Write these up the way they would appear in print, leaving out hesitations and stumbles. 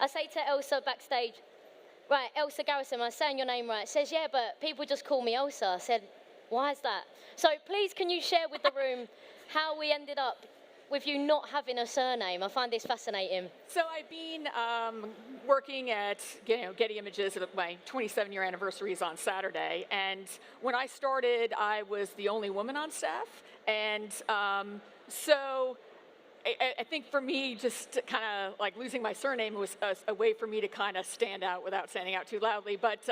I say to Elsa backstage, right, Elsa Garrison, am I saying your name right? Says, yeah, but people just call me Elsa. I said, why is that? So please, can you share with the room how we ended up with you not having a surname? I find this fascinating. So I've been working at Getty Images. My 27-year anniversary is on Saturday, and when I started, I was the only woman on staff, and so I think for me, just kind of like losing my surname was a way for me to kind of stand out without standing out too loudly. But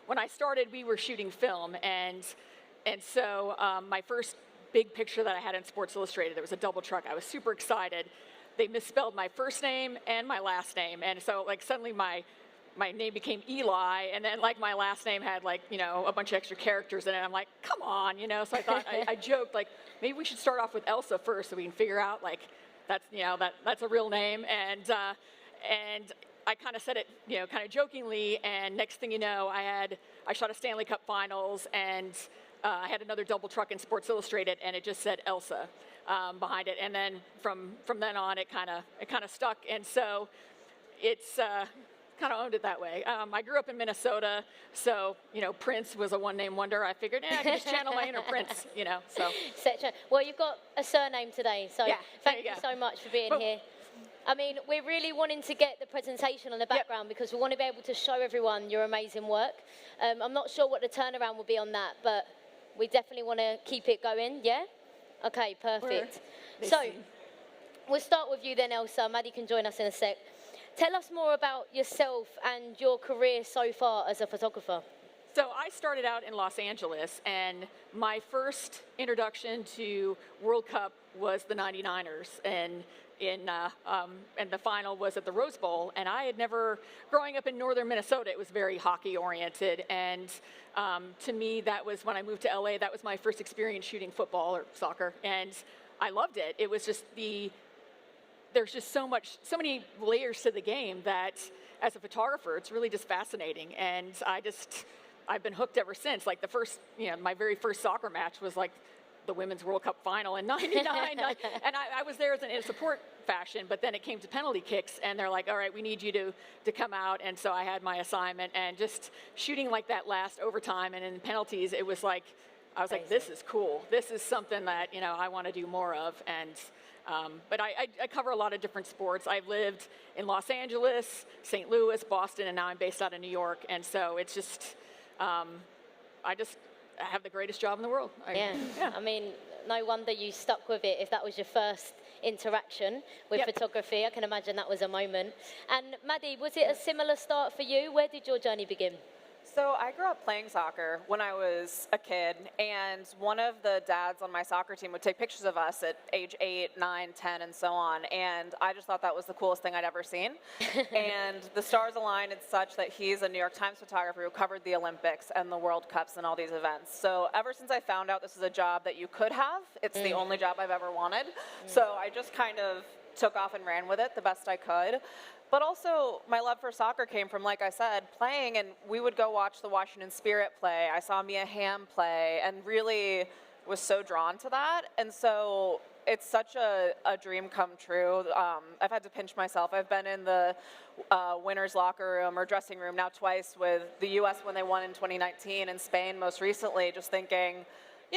when I started, we were shooting film, and so my first big picture that I had in Sports Illustrated, there was a double truck. I was super excited. They misspelled my first name and my last name, and so like suddenly my name became Eli, and then like my last name had like a bunch of extra characters in it. I'm like, come on, So I thought I joked like maybe we should start off with Elsa first, so we can figure out like that's a real name, and I kind of said it kind of jokingly, and next thing you know, I shot a Stanley Cup Finals, and I had another double truck in Sports Illustrated, and it just said Elsa behind it. And then from then on, it kind of stuck, and so it's kind of owned it that way. I grew up in Minnesota, so Prince was a one-name wonder. I figured, I can just channel my inner Prince, So. Well, you've got a surname today, so yeah, thank you so much for being here. I mean, we're really wanting to get the presentation on the background because we want to be able to show everyone your amazing work. I'm not sure what the turnaround will be on that, but we definitely want to keep it going, yeah? Okay, perfect. So, we'll start with you then, Elsa. Maddie can join us in a sec. Tell us more about yourself and your career so far as a photographer. So I started out in Los Angeles, and my first introduction to World Cup was the 99ers, and the final was at the Rose Bowl, and I had never, growing up in northern Minnesota, it was very hockey oriented, and to me that was, when I moved to LA, that was my first experience shooting football or soccer, and I loved it. It was just there's just so many layers to the game that as a photographer, it's really just fascinating, and I've been hooked ever since. Like the first, my very first soccer match was like the Women's World Cup final in '99, and I was there in a support fashion, but then it came to penalty kicks, and they're like, all right, we need you to come out, and so I had my assignment, and just shooting like that last overtime and in penalties, it was like, I was like, this is cool. This is something that, I want to do more of, and but I cover a lot of different sports. I've lived in Los Angeles, St. Louis, Boston, and now I'm based out of New York, and so it's just, I have the greatest job in the world. Yeah. I mean, no wonder you stuck with it if that was your first interaction with photography. I can imagine that was a moment. And Maddie, was it a similar start for you? Where did your journey begin? So I grew up playing soccer when I was a kid, and one of the dads on my soccer team would take pictures of us at age 8, 9, 10, and so on, and I just thought that was the coolest thing I'd ever seen. And the stars aligned. It's such that he's a New York Times photographer who covered the Olympics and the World Cups and all these events. So ever since I found out this is a job that you could have, it's the only job I've ever wanted. So I just kind of took off and ran with it the best I could. But also, my love for soccer came from, like I said, playing, and we would go watch the Washington Spirit play. I saw Mia Hamm play, and really was so drawn to that. And so it's such a dream come true. I've had to pinch myself. I've been in the winner's locker room or dressing room now twice with the U.S. when they won in 2019, and Spain most recently, just thinking,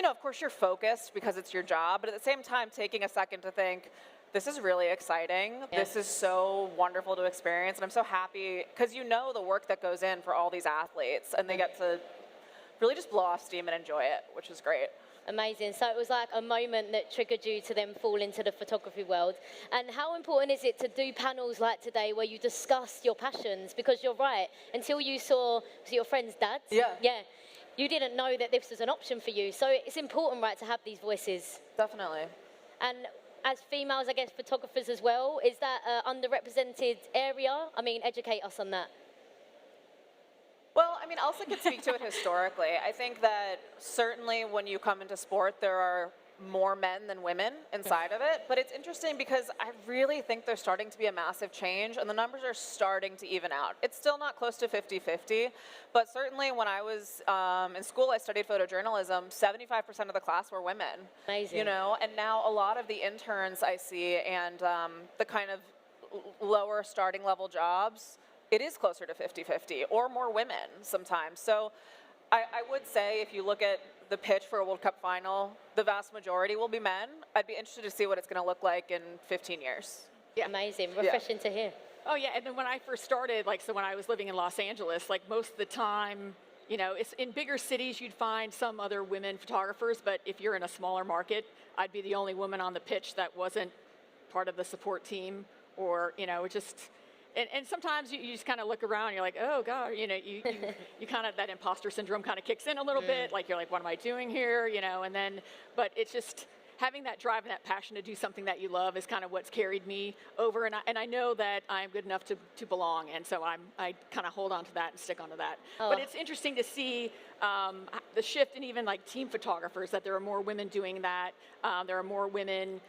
of course you're focused because it's your job, but at the same time taking a second to think, this is really exciting. Yeah. This is so wonderful to experience, and I'm so happy because the work that goes in for all these athletes, and they get to really just blow off steam and enjoy it, which is great. Amazing. So it was like a moment that triggered you to then fall into the photography world. And how important is it to do panels like today where you discuss your passions? Because you're right, until you saw your friend's dads, you didn't know that this was an option for you. So it's important, right, to have these voices. Definitely. And as females, I guess, photographers as well, is that an underrepresented area? I mean, educate us on that. Well, I mean, Elsa could speak to it historically. I think that certainly when you come into sport, there are more men than women inside of it. But it's interesting because I really think there's starting to be a massive change, and the numbers are starting to even out. It's still not close to 50-50, but certainly when I was in school, I studied photojournalism, 75% of the class were women. Amazing. And now a lot of the interns I see and the kind of lower starting level jobs, it is closer to 50-50 or more women sometimes. So I would say if you look at the pitch for a World Cup final, the vast majority will be men. I'd be interested to see what it's going to look like in 15 years. Yeah. Amazing, refreshing to hear. Oh yeah, and then when I first started, like, so when I was living in Los Angeles, like most of the time, you know, it's in bigger cities you'd find some other women photographers, but if you're in a smaller market, I'd be the only woman on the pitch that wasn't part of the support team, or, you know, just, and sometimes you just kind of look around and you're like, oh God, you know, you kind of, that imposter syndrome kind of kicks in a little bit, like you're like, what am I doing here, you know, and then, but it's just, having that drive and that passion to do something that you love is kind of what's carried me over, and I know that I'm good enough to belong, and so I kind of hold on to that and stick onto that. Oh. But it's interesting to see the shift in even like team photographers, that there are more women doing that. There are more women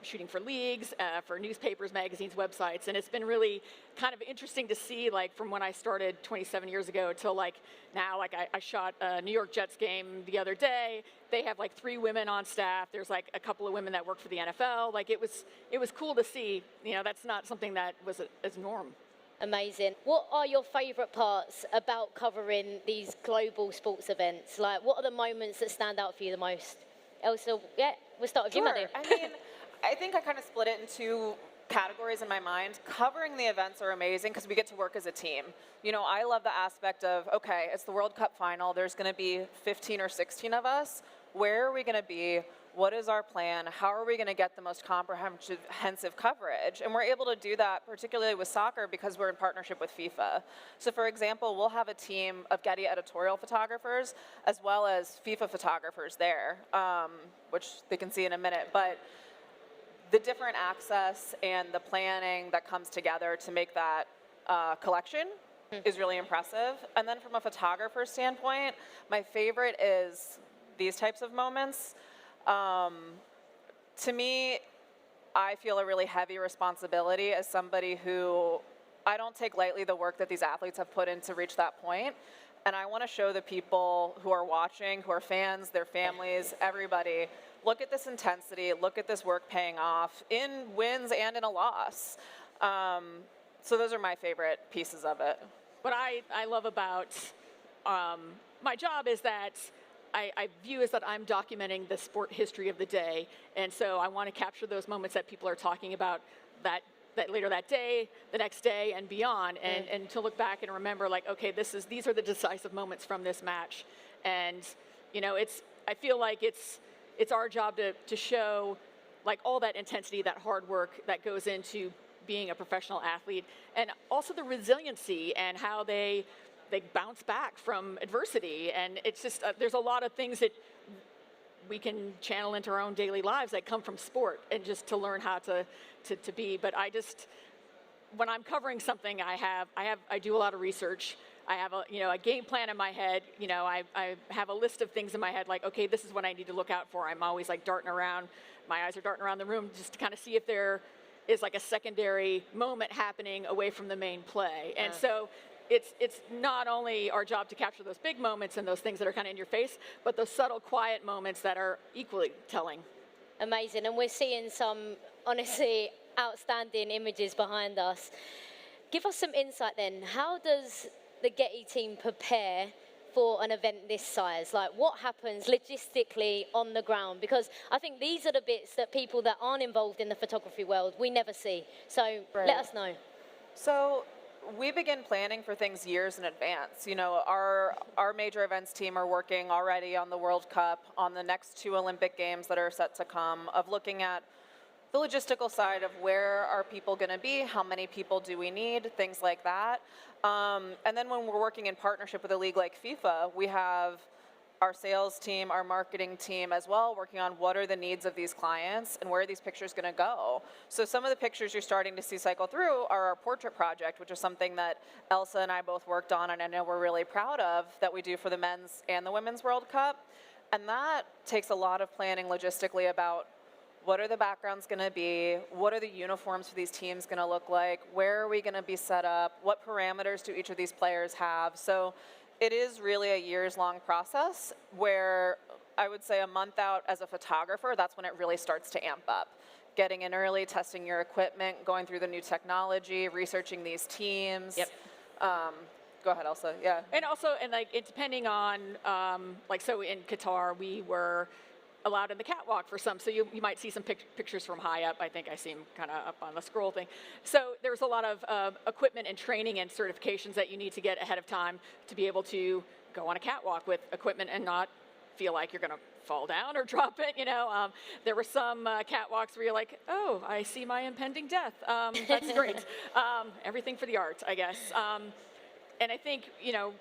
shooting for leagues, for newspapers, magazines, websites, and it's been really kind of interesting to see, like, from when I started 27 years ago till like now. Like I shot a New York Jets game the other day. They have like 3 women on staff. There's like a couple of women that work for the NFL. Like it was cool to see. You know, that's not something that was as norm. Amazing. What are your favourite parts about covering these global sports events? Like, what are the moments that stand out for you the most? Elsa, yeah, we'll start with you, Maddie. I mean, I think I kind of split it into categories in my mind. Covering the events are amazing because we get to work as a team. You know, I love the aspect of, okay, it's the World Cup final. There's going to be 15 or 16 of us. Where are we going to be? What is our plan? How are we going to get the most comprehensive coverage? And we're able to do that, particularly with soccer, because we're in partnership with FIFA. So for example, we'll have a team of Getty editorial photographers as well as FIFA photographers there, which they can see in a minute. But the different access and the planning that comes together to make that collection is really impressive. And then from a photographer standpoint, my favorite is these types of moments. To me, I feel a really heavy responsibility as somebody who, I don't take lightly the work that these athletes have put in to reach that point. And I want to show the people who are watching, who are fans, their families, everybody, look at this intensity, look at this work paying off in wins and in a loss. So those are my favorite pieces of it. What I love about my job is that I view as that I'm documenting the sport history of the day, and so I want to capture those moments that people are talking about that later that day, the next day, and beyond, and to look back and remember, like, okay, these are the decisive moments from this match, and you know, I feel like it's our job to show, like, all that intensity, that hard work that goes into being a professional athlete, and also the resiliency and how they bounce back from adversity. And it's just, there's a lot of things that we can channel into our own daily lives that come from sport, and just to learn how to be. But I just, when I'm covering something, I do a lot of research. I have a game plan in my head. You know, I have a list of things in my head, like, okay, this is what I need to look out for. I'm always like darting around, my eyes are darting around the room just to kind of see if there is like a secondary moment happening away from the main play. And so it's not only our job to capture those big moments and those things that are kind of in your face, but those subtle, quiet moments that are equally telling. Amazing, and we're seeing some, honestly, outstanding images behind us. Give us some insight then. How does the Getty team prepare for an event this size? Like, what happens logistically on the ground? Because I think these are the bits that people that aren't involved in the photography world, we never see. So let us know. So we begin planning for things years in advance. You know, our major events team are working already on the World Cup, on the next 2 Olympic Games that are set to come, of looking at the logistical side of where are people going to be, how many people do we need, things like that. And then when we're working in partnership with a league like FIFA, we have our sales team, our marketing team as well, working on what are the needs of these clients and where are these pictures going to go. So some of the pictures you're starting to see cycle through are our portrait project, which is something that Elsa and I both worked on, and I know we're really proud of, that we do for the men's and the women's World Cup. And that takes a lot of planning logistically about what are the backgrounds going to be, what are the uniforms for these teams going to look like, where are we going to be set up, what parameters do each of these players have. So it is really a years-long process where I would say a month out as a photographer, that's when it really starts to amp up. getting in early, testing your equipment, going through the new technology, researching these teams. Yep. Go ahead, Elsa. Yeah. And also, and like, it depending on, like, so in Qatar, we were allowed in the catwalk for some, so you might see some pictures from high up. I think I see them kind of up on the scroll thing. So there's a lot of equipment and training and certifications that you need to get ahead of time to be able to go on a catwalk with equipment and not feel like you're going to fall down or drop it, you know. There were some catwalks where you're like, oh, I see my impending death. That's great. Everything for the art, I guess. And I think, you know,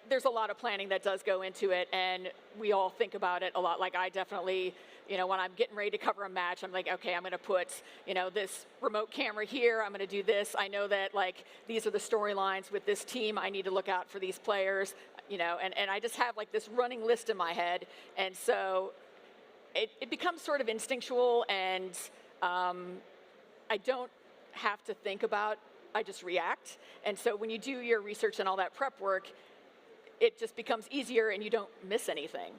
there's a lot of planning that does go into it, and we all think about it a lot. Like, I definitely, you know, when I'm getting ready to cover a match, I'm like, okay, I'm going to put, you know, this remote camera here. I'm going to do this. I know that, like, these are the storylines with this team. I need to look out for these players, you know, and I just have, like, this running list in my head. And so it becomes sort of instinctual, and I don't have to think about, I just react. And so when you do your research and all that prep work, it just becomes easier and you don't miss anything.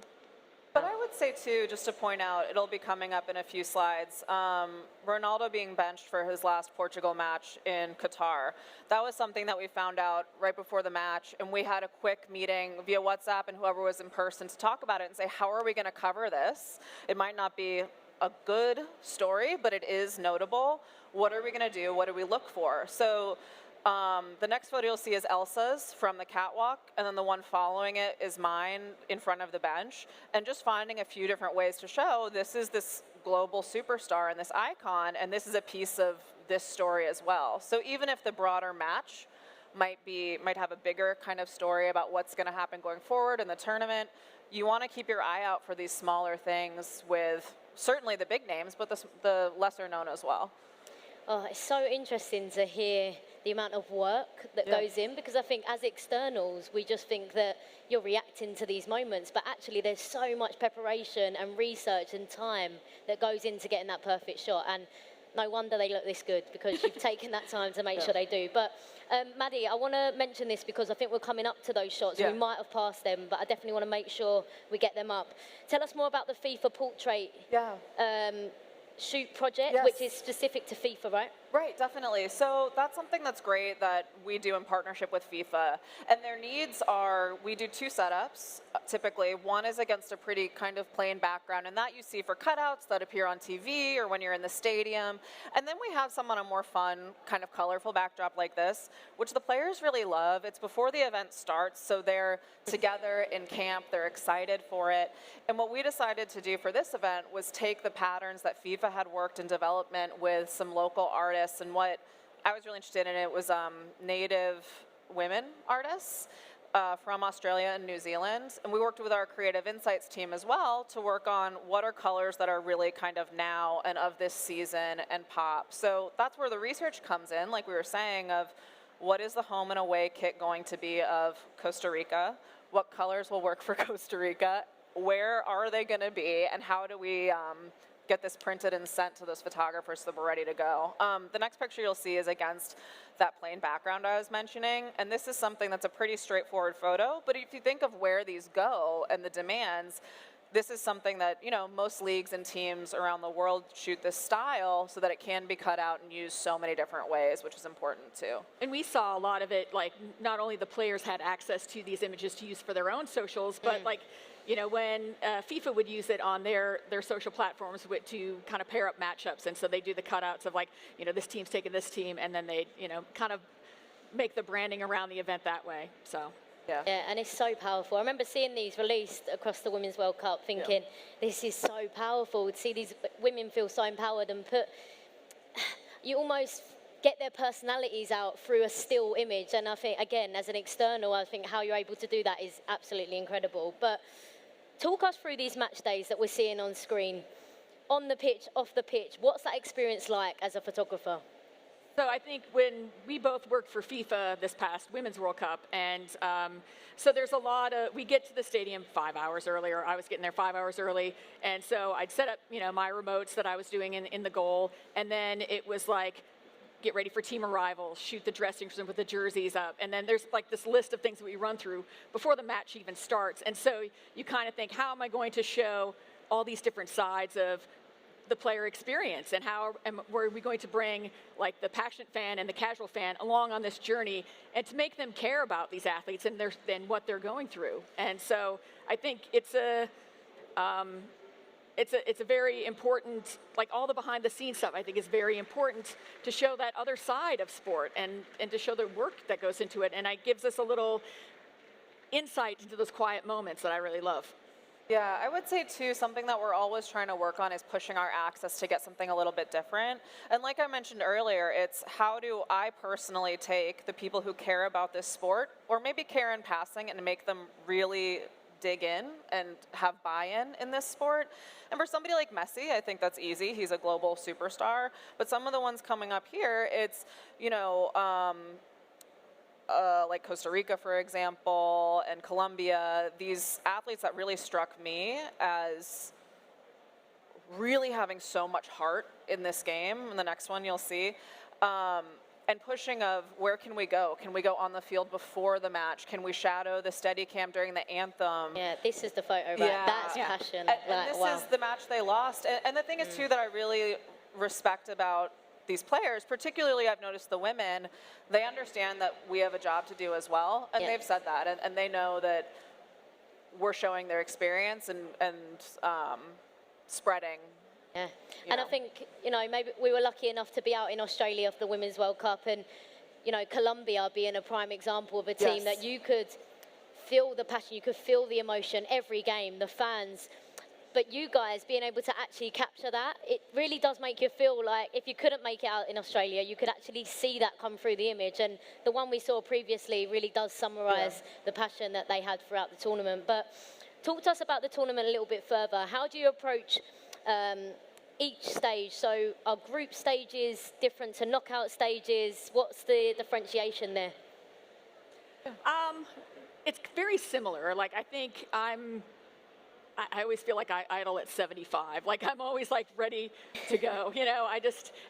But I would say, too, just to point out, it'll be coming up in a few slides, Ronaldo being benched for his last Portugal match in Qatar. That was something that we found out right before the match, and we had a quick meeting via WhatsApp and whoever was in person to talk about it and say, how are we going to cover this? It might not be a good story, but it is notable. What are we going to do? What do we look for? So the next photo you'll see is Elsa's from the catwalk, and then the one following it is mine in front of the bench. And just finding a few different ways to show this is this global superstar and this icon, and this is a piece of this story as well. So even if the broader match might have a bigger kind of story about what's going to happen going forward in the tournament, you want to keep your eye out for these smaller things with certainly the big names, but the lesser known as well. Oh, it's so interesting to hear the amount of work that goes in, because I think as externals, we just think that you're reacting to these moments, but actually there's so much preparation and research and time that goes into getting that perfect shot. And no wonder they look this good, because you've taken that time to make sure they do. But Maddie, I want to mention this because I think we're coming up to those shots. We might have passed them, but I definitely want to make sure we get them up. Tell us more about the FIFA portrait shoot project, which is specific to FIFA, right? Right, definitely. So that's something that's great that we do in partnership with FIFA. And their needs are, we do two setups, typically. One is against a pretty kind of plain background, and that you see for cutouts that appear on TV or when you're in the stadium. And then we have some on a more fun, kind of colorful backdrop like this, which the players really love. It's before the event starts, so they're together in camp, they're excited for it. And what we decided to do for this event was take the patterns that FIFA had worked in development with some local artists, and what I was really interested in it was Native women artists from Australia and New Zealand. And we worked with our creative insights team as well to work on what are colors that are really kind of now and of this season and pop. So that's where the research comes in, like we were saying, of what is the home and away kit going to be of Costa Rica? What colors will work for Costa Rica? Where are they going to be? And how do we get this printed and sent to those photographers so we're ready to go. The next picture you'll see is against that plain background I was mentioning, and this is something that's a pretty straightforward photo, but if you think of where these go and the demands, this is something that, you know, most leagues and teams around the world shoot this style so that it can be cut out and used so many different ways, which is important too. And we saw a lot of it, like, not only the players had access to these images to use for their own socials, but like, you know, when FIFA would use it on their social platforms to kind of pair up matchups, and so they do the cutouts of, like, you know, this team's taking this team, and then they, you know, kind of make the branding around the event that way. So. Yeah, and it's so powerful. I remember seeing these released across the Women's World Cup thinking, this is so powerful. To see these women feel so empowered and you almost get their personalities out through a still image. And I think, again, as an external, I think how you're able to do that is absolutely incredible. But talk us through these match days that we're seeing on screen. On the pitch, off the pitch, what's that experience like as a photographer? So I think when we both worked for FIFA this past Women's World Cup, and so there's a lot of, we get to the stadium 5 hours earlier. I was getting there 5 hours early, and so I'd set up, you know, my remotes that I was doing in the goal, and then it was like, get ready for team arrival, shoot the dressing room with the jerseys up, and then there's like this list of things that we run through before the match even starts. And so you kind of think, how am I going to show all these different sides of the player experience, and how were we going to bring like the passionate fan and the casual fan along on this journey, and to make them care about these athletes and what they're going through. And so I think it's a very important, like all the behind the scenes stuff I think is very important to show that other side of sport and to show the work that goes into it. And it gives us a little insight into those quiet moments that I really love. Yeah, I would say too, something that we're always trying to work on is pushing our access to get something a little bit different. And like I mentioned earlier, it's how do I personally take the people who care about this sport, or maybe care in passing, and make them really dig in and have buy-in in this sport. And for somebody like Messi, I think that's easy. He's a global superstar. But some of the ones coming up here, it's, you know, like Costa Rica, for example, and Colombia, these athletes that really struck me as really having so much heart in this game. In the next one, you'll see. And pushing of where can we go? Can we go on the field before the match? Can we shadow the Steadicam during the anthem? Yeah, this is the photo, right? Yeah. That's passion. And this is the match they lost. And the thing is, too, that I really respect about these players, particularly I've noticed the women, they understand that we have a job to do as well. And they've said that. And they know that we're showing their experience and spreading. Yeah, and I think, you know, maybe we were lucky enough to be out in Australia for the Women's World Cup, and, you know, Colombia being a prime example of a team that you could feel the passion, you could feel the emotion every game, the fans. But you guys being able to actually capture that, it really does make you feel like if you couldn't make it out in Australia, you could actually see that come through the image. And the one we saw previously really does summarise the passion that they had throughout the tournament. But talk to us about the tournament a little bit further. How do you approach each stage? So are group stages different to knockout stages? What's the differentiation there? It's very similar. Like, I think I always feel like I idle at 75. Like, I'm always like ready to go, you know,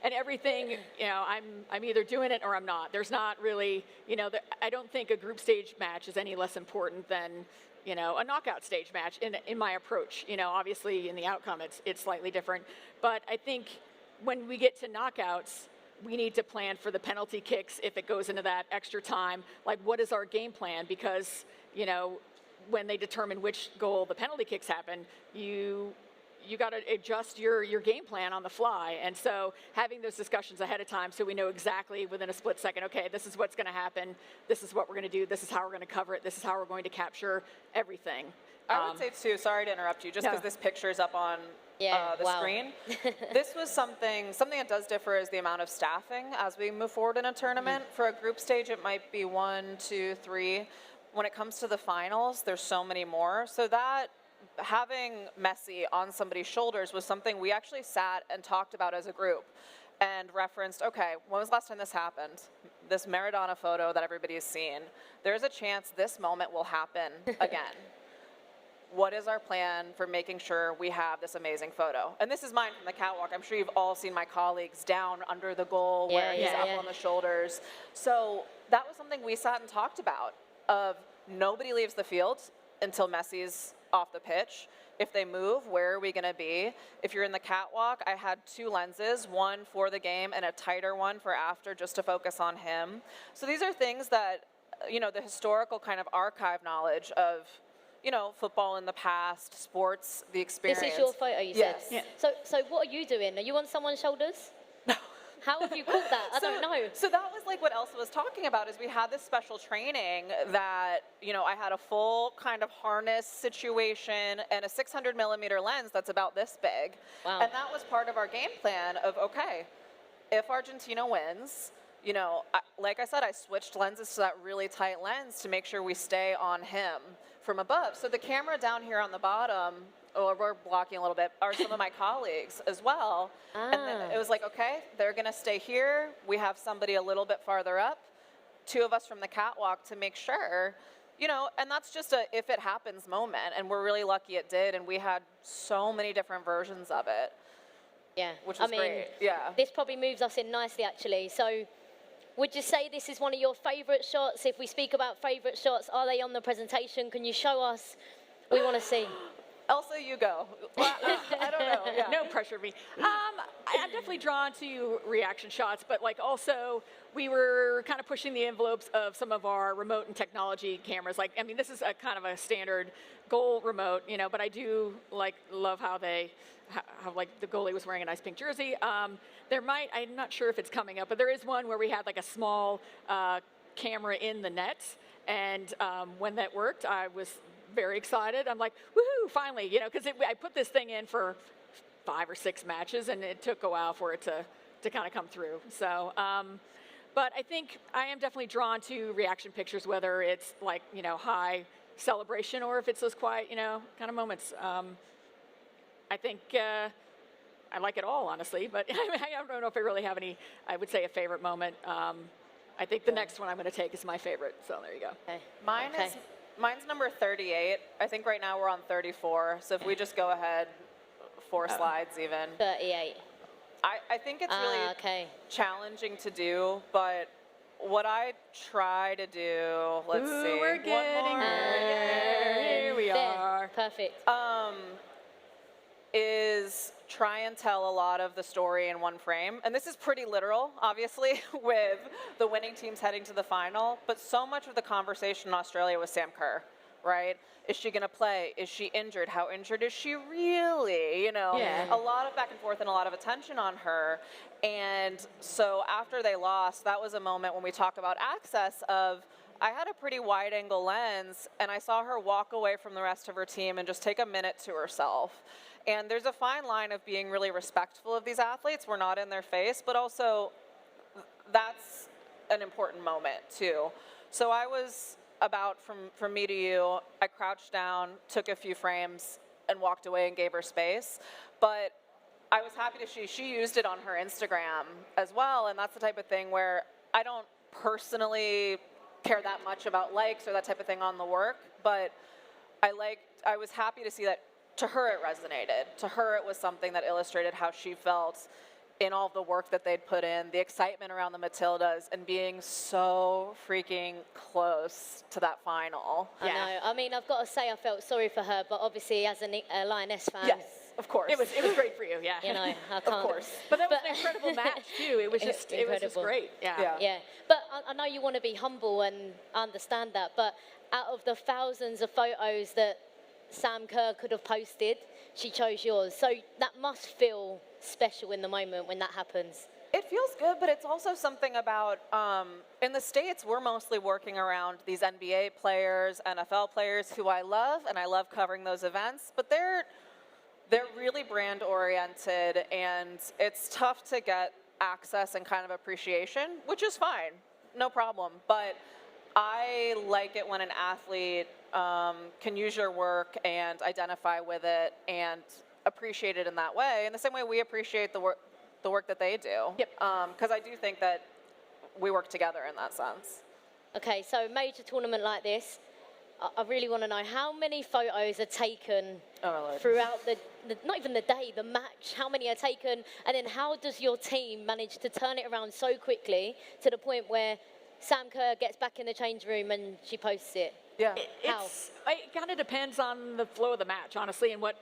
and everything, you know, I'm either doing it or I'm not. There's not really, you know, I don't think a group stage match is any less important than, you know, a knockout stage match in my approach. You know, obviously in the outcome it's slightly different. But I think when we get to knockouts, we need to plan for the penalty kicks if it goes into that extra time. Like, what is our game plan? Because, you know, when they determine which goal the penalty kicks happen, you got to adjust your game plan on the fly. And so having those discussions ahead of time so we know exactly within a split second, okay, this is what's going to happen, this is what we're going to do, this is how we're going to cover it, this is how we're going to capture everything. I would say, too, sorry to interrupt you, just because this picture is up on the screen. This was something that does differ is the amount of staffing as we move forward in a tournament. For a group stage, it might be 1, 2, 3. When it comes to the finals, there's so many more. So that having Messi on somebody's shoulders was something we actually sat and talked about as a group and referenced, okay, when was the last time this happened? This Maradona photo that everybody has seen. There's a chance this moment will happen again. What is our plan for making sure we have this amazing photo? And this is mine from the catwalk. I'm sure you've all seen my colleagues down under the goal where he's up on the shoulders. So that was something we sat and talked about, of nobody leaves the field until Messi's off the pitch. If they move, where are we going to be? If you're in the catwalk, I had 2 lenses, one for the game and a tighter one for after, just to focus on him. So these are things that, you know, the historical kind of archive knowledge of, you know, football in the past, sports, the experience. This is your photo, you said? Yes. Yeah. So what are you doing? Are you on someone's shoulders? No. How have you caught that? I don't know. So that was like what Elsa was talking about, is we had this special training that, you know, I had a full kind of harness situation and a 600 millimeter lens that's about this big. Wow. And that was part of our game plan of, okay, if Argentina wins, you know, like I said, I switched lenses to that really tight lens to make sure we stay on him from above. So the camera down here on the bottom, or we're blocking a little bit, are some of my colleagues as well. And then it was like, okay, they're going to stay here. We have somebody a little bit farther up, 2 of us from the catwalk to make sure, you know, and that's just a if it happens moment. And we're really lucky it did. And we had so many different versions of it. Yeah, which was great. Yeah. This probably moves us in nicely, actually. So would you say this is one of your favorite shots? If we speak about favorite shots, are they on the presentation? Can you show us? We want to see. Elsa, you go. Well, I don't know. Yeah. No pressure of me. I'm definitely drawn to reaction shots, but like also we were kind of pushing the envelopes of some of our remote and technology cameras. Like, I mean, this is a kind of a standard goal remote, you know, but I do love how like the goalie was wearing a nice pink jersey. I'm not sure if it's coming up, but there is one where we had like a small camera in the net, and when that worked, I was very excited. I'm like, woohoo, finally, you know, because I put this thing in for 5 or 6 matches, and it took a while for it to kind of come through. So, but I think I am definitely drawn to reaction pictures, whether it's like, you know, high celebration or if it's those quiet, you know, kind of moments. I think I like it all, honestly, but I don't know if I really have any, I would say, a favorite moment. I think the next one I'm going to take is my favorite, so there you go. Okay. Mine's number 38. I think right now we're on 34. So if we just go ahead 4 slides even. 38. I think it's really okay. challenging to do, but what I try to do, let's see. We're getting there. Here we are. Perfect. Is try and tell a lot of the story in one frame. And this is pretty literal, obviously, with the winning teams heading to the final. But so much of the conversation in Australia was Sam Kerr, right? Is she going to play? Is she injured? How injured is she really? You know, a lot of back and forth and a lot of attention on her. And so after they lost, that was a moment when we talk about access of, I had a pretty wide angle lens, and I saw her walk away from the rest of her team and just take a minute to herself. And there's a fine line of being really respectful of these athletes. We're not in their face, but also that's an important moment too. So I was about from me to you, I crouched down, took a few frames, and walked away and gave her space. But I was happy to she used it on her Instagram as well, and that's the type of thing where I don't personally care that much about likes or that type of thing on the work, but I was happy to see that to her it resonated. To her it was something that illustrated how she felt in all of the work that they'd put in, the excitement around the Matildas, and being so freaking close to that final. I know. I mean, I've got to say I felt sorry for her, but obviously as a Lioness fan, Yes, of course. It was great for you, yeah. you know, I can't. Of course. But that was an incredible match too. It was just great. Yeah. Yeah, but I know you want to be humble and understand that, but out of the thousands of photos that Sam Kerr could have posted, she chose yours. So that must feel special in the moment when that happens. It feels good, but it's also something about, in the States, we're mostly working around these NBA players, NFL players who I love, and I love covering those events, but they're really brand oriented, and it's tough to get access and kind of appreciation, which is fine, no problem. But I like it when an athlete can use your work and identify with it and appreciate it in that way, in the same way we appreciate the work that they do. Yep. Because I do think that we work together in that sense. Okay, so major tournament like this, I really want to know how many photos are taken throughout the not even the day, the match, how many are taken, and then how does your team manage to turn it around so quickly to the point where Sam Kerr gets back in the change room and she posts it? Yeah. It kind of depends on the flow of the match, honestly, and what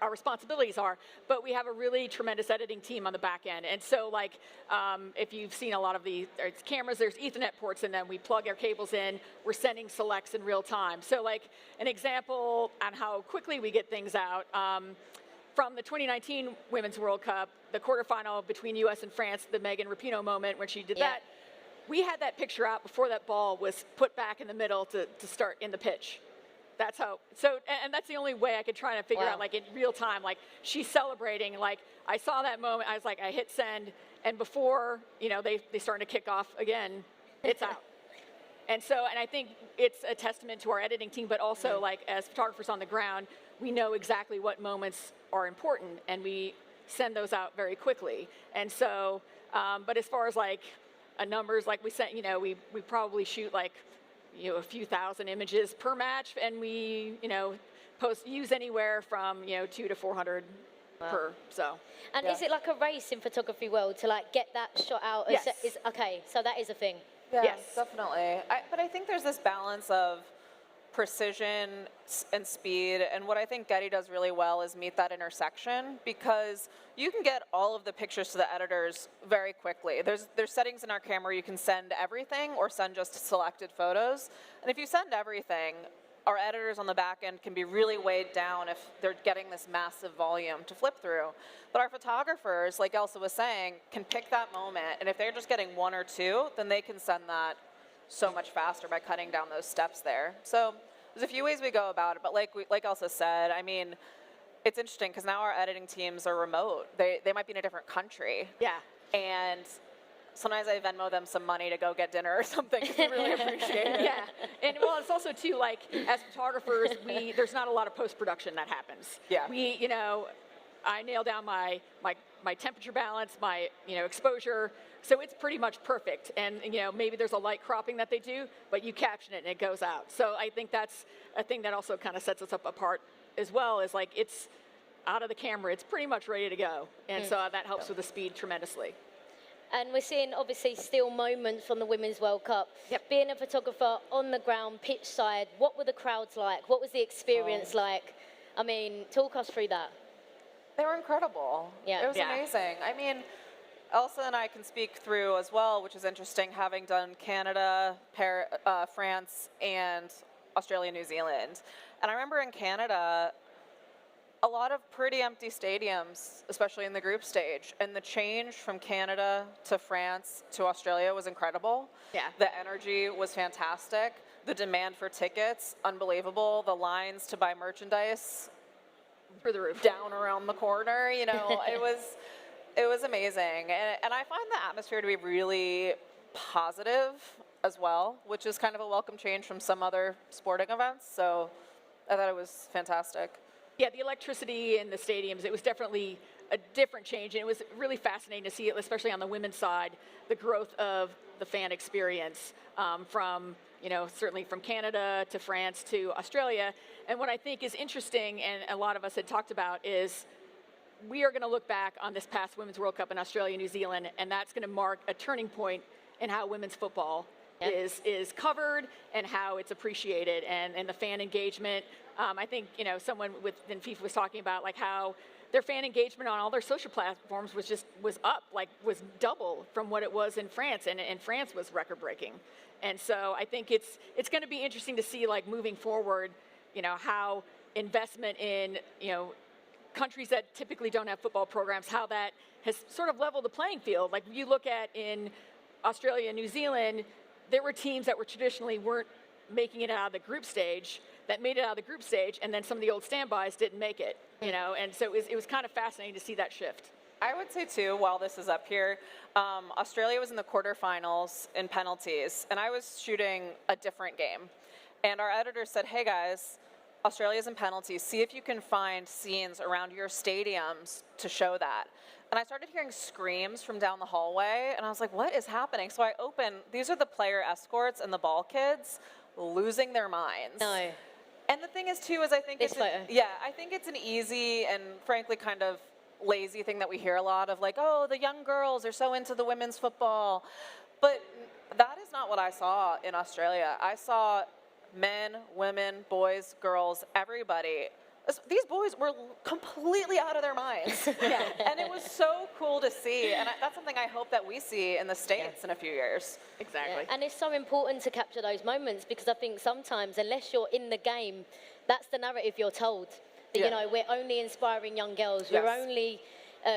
our responsibilities are, but we have a really tremendous editing team on the back end. And so like, if you've seen a lot of there's cameras, there's Ethernet ports, and then we plug our cables in, we're sending selects in real time. So like an example on how quickly we get things out, from the 2019 Women's World Cup, the quarterfinal between US and France, the Megan Rapinoe moment when she did that, we had that picture out before that ball was put back in the middle to start in the pitch. That's how, and that's the only way I could try to figure out, like in real time, like she's celebrating, like I saw that moment, I was like, I hit send, and before, you know, they started to kick off again, it's out. And I think it's a testament to our editing team, but also like as photographers on the ground, we know exactly what moments are important, and we send those out very quickly. And so, but as far as like numbers, like we sent, you know, we probably shoot like, you know, a few thousand images per match, and we, you know, use anywhere from, you know, 200 to 400 per. So. And is it like a race in photography world to like get that shot out? Yes. Okay, so that is a thing. Yeah, yes, definitely. But I think there's this balance of precision and speed. And what I think Getty does really well is meet that intersection, because you can get all of the pictures to the editors very quickly. There's settings in our camera you can send everything or send just selected photos. And if you send everything, our editors on the back end can be really weighed down if they're getting this massive volume to flip through. But our photographers, like Elsa was saying, can pick that moment, and if they're just getting one or two, then they can send that so much faster by cutting down those steps there. So there's a few ways we go about it, but like Elsa said, I mean, it's interesting because now our editing teams are remote. They might be in a different country. Yeah. And sometimes I Venmo them some money to go get dinner or something because we really appreciate it. Yeah, and well, it's also too, like, as photographers, there's not a lot of post-production that happens. Yeah. I nail down my temperature balance, my exposure, so it's pretty much perfect. And maybe there's a light cropping that they do, but you caption it and it goes out. So I think that's a thing that also kind of sets us up apart as well, is like it's out of the camera, it's pretty much ready to go, and so that helps with the speed tremendously. And we're seeing, obviously, still moments from the Women's World Cup. Yep. Being a photographer on the ground, pitch side, what were the crowds like? What was the experience like? I mean, talk us through that. They were incredible. Yeah. It was amazing. I mean, Elsa and I can speak through as well, which is interesting, having done Canada, France, and Australia, New Zealand. And I remember in Canada, a lot of pretty empty stadiums, especially in the group stage. And the change from Canada to France to Australia was incredible. Yeah. The energy was fantastic. The demand for tickets, unbelievable. The lines to buy merchandise, Through the roof. down around the corner, it was amazing. And I find the atmosphere to be really positive as well, which is kind of a welcome change from some other sporting events. So I thought it was fantastic. Yeah, the electricity in the stadiums, it was definitely a different change, and it was really fascinating to see it, especially on the women's side, the growth of the fan experience from, certainly from Canada to France to Australia. And what I think is interesting, and a lot of us had talked about, is we are going to look back on this past Women's World Cup in Australia and New Zealand, and that's going to mark a turning point in how women's football is covered and how it's appreciated, and the fan engagement. I think someone within FIFA was talking about like how their fan engagement on all their social platforms was up, like was double from what it was in France, and France was record breaking. And so I think it's going to be interesting to see, like, moving forward, how investment in countries that typically don't have football programs, how that has sort of leveled the playing field. Like you look at in Australia and New Zealand, there were teams that traditionally weren't making it out of the group stage that made it out of the group stage, and then some of the old standbys didn't make it, and so it was kind of fascinating to see that shift. I would say too, while this is up here, Australia was in the quarterfinals in penalties, and I was shooting a different game. And our editor said, hey guys, Australia's in penalties, see if you can find scenes around your stadiums to show that. And I started hearing screams from down the hallway, and I was like, what is happening? So I open, these are the player escorts and the ball kids losing their minds. No. And the thing is too, is I think I think it's an easy and frankly kind of lazy thing that we hear a lot of, like, oh, the young girls are so into the women's football. But that is not what I saw in Australia. I saw men, women, boys, girls, everybody. These boys were completely out of their minds. And it was so cool to see. And that's something I hope that we see in the States in a few years. Exactly. Yeah. And it's so important to capture those moments, because I think sometimes, unless you're in the game, that's the narrative you're told. That, we're only inspiring young girls. Yes. We're only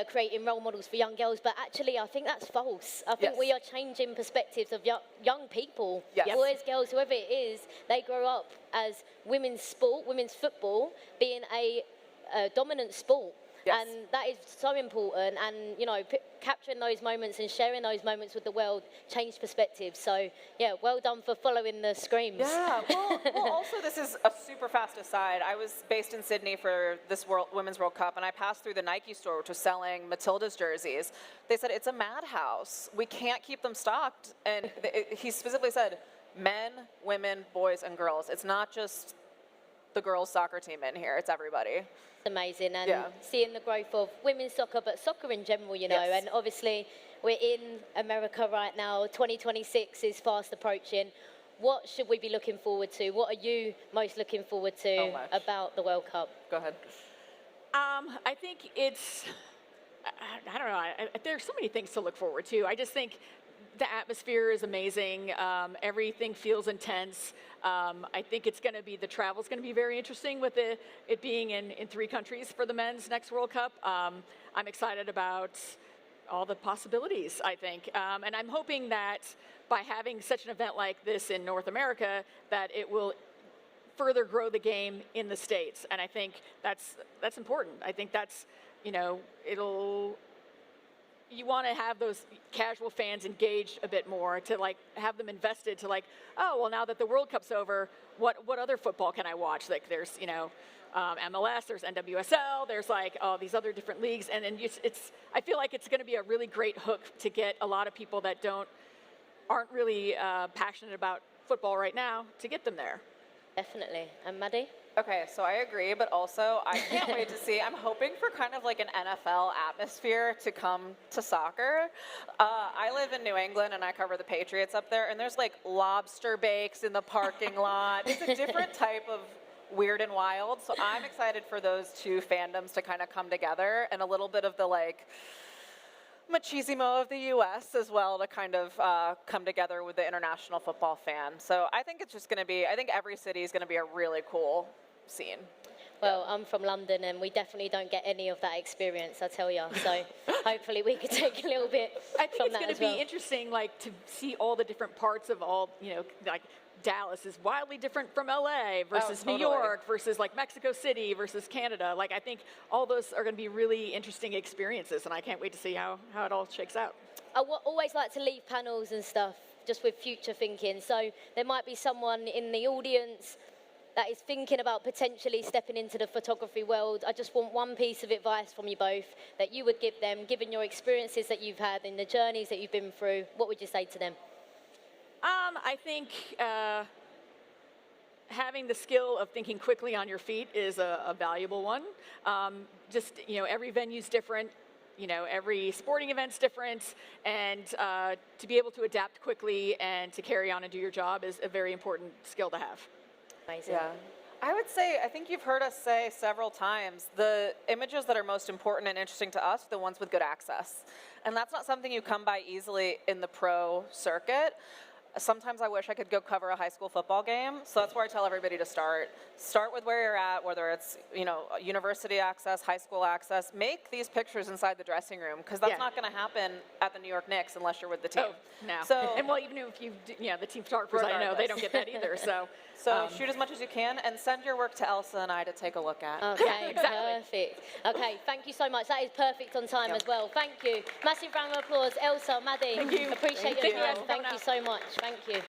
creating role models for young girls. But actually, I think that's false. I think we are changing perspectives of young people, boys, girls, whoever it is. They grow up as women's sport, women's football being a dominant sport. Yes. And that is so important. And, capturing those moments and sharing those moments with the world changed perspectives. So, yeah, well done for following the screams. Yeah, well, also this is a super fast aside. I was based in Sydney for this Women's World Cup, and I passed through the Nike store, which was selling Matilda's jerseys. They said, it's a madhouse. We can't keep them stocked. And he specifically said, men, women, boys, and girls. It's not just the girls' soccer team in here. It's everybody. Amazing, and seeing the growth of women's soccer, but soccer in general, and obviously we're in America right now. 2026 is fast approaching. what should we be looking forward to? What are you most looking forward to about the World Cup? Go ahead. I think it's, I don't know, there's so many things to look forward to. I just think the atmosphere is amazing. Everything feels intense. I think it's going to be, the travel's going to be very interesting with it being in 3 countries for the men's next World Cup. I'm excited about all the possibilities, I think. And I'm hoping that by having such an event like this in North America, that it will further grow the game in the States. And I think that's important. I think that's, you know, you want to have those casual fans engaged a bit more, to like have them invested, to like, oh, well, now that the World Cup's over, what other football can I watch? Like there's, you know, MLS, there's NWSL, there's like all these other different leagues. And then I feel like it's going to be a really great hook to get a lot of people that aren't really passionate about football right now, to get them there. Definitely. And Maddie? Okay, so I agree, but also I can't wait to see. I'm hoping for kind of like an NFL atmosphere to come to soccer. I live in New England and I cover the Patriots up there, and there's like lobster bakes in the parking lot. It's a different type of weird and wild. So I'm excited for those 2 fandoms to kind of come together, and a little bit of the like machismo of the U.S. as well to kind of come together with the international football fan. So I think it's just going to be, I think every city is going to be a really cool scene. Well, I'm from London, and we definitely don't get any of that experience, I tell you. So hopefully we could take a little bit I think from it's that going as to well. be interesting, like, to see all the different parts of all, you know, like Dallas is wildly different from LA versus totally. New York versus like Mexico City versus Canada. Like, I think all those are going to be really interesting experiences, and I can't wait to see how it all shakes out. I always like to leave panels and stuff just with future thinking. So there might be someone in the audience that is thinking about potentially stepping into the photography world. I just want one piece of advice from you both that you would give them, given your experiences that you've had and the journeys that you've been through. What would you say to them? I think having the skill of thinking quickly on your feet is a valuable one. Just, you know, every venue's different. You know, every sporting event's different, and to be able to adapt quickly and to carry on and do your job is a very important skill to have. Amazing. Yeah. I would say, I think you've heard us say several times, the images that are most important and interesting to us are the ones with good access. And that's not something you come by easily in the pro circuit. Sometimes I wish I could go cover a high school football game, so that's where I tell everybody to start. Start with where you're at, whether it's, you know, university access, high school access. Make these pictures inside the dressing room, because that's not going to happen at the New York Knicks unless you're with the team. Oh, no. So, and well, even if the team photographers, I know they don't get that either. So shoot as much as you can, and send your work to Elsa and I to take a look at. Okay, Exactly. perfect. Okay, thank you so much. That is perfect on time as well. Thank you. Massive round of applause. Elsa, Maddie. Thank you. Appreciate Thank your you. time. Thank you so much. Thank you.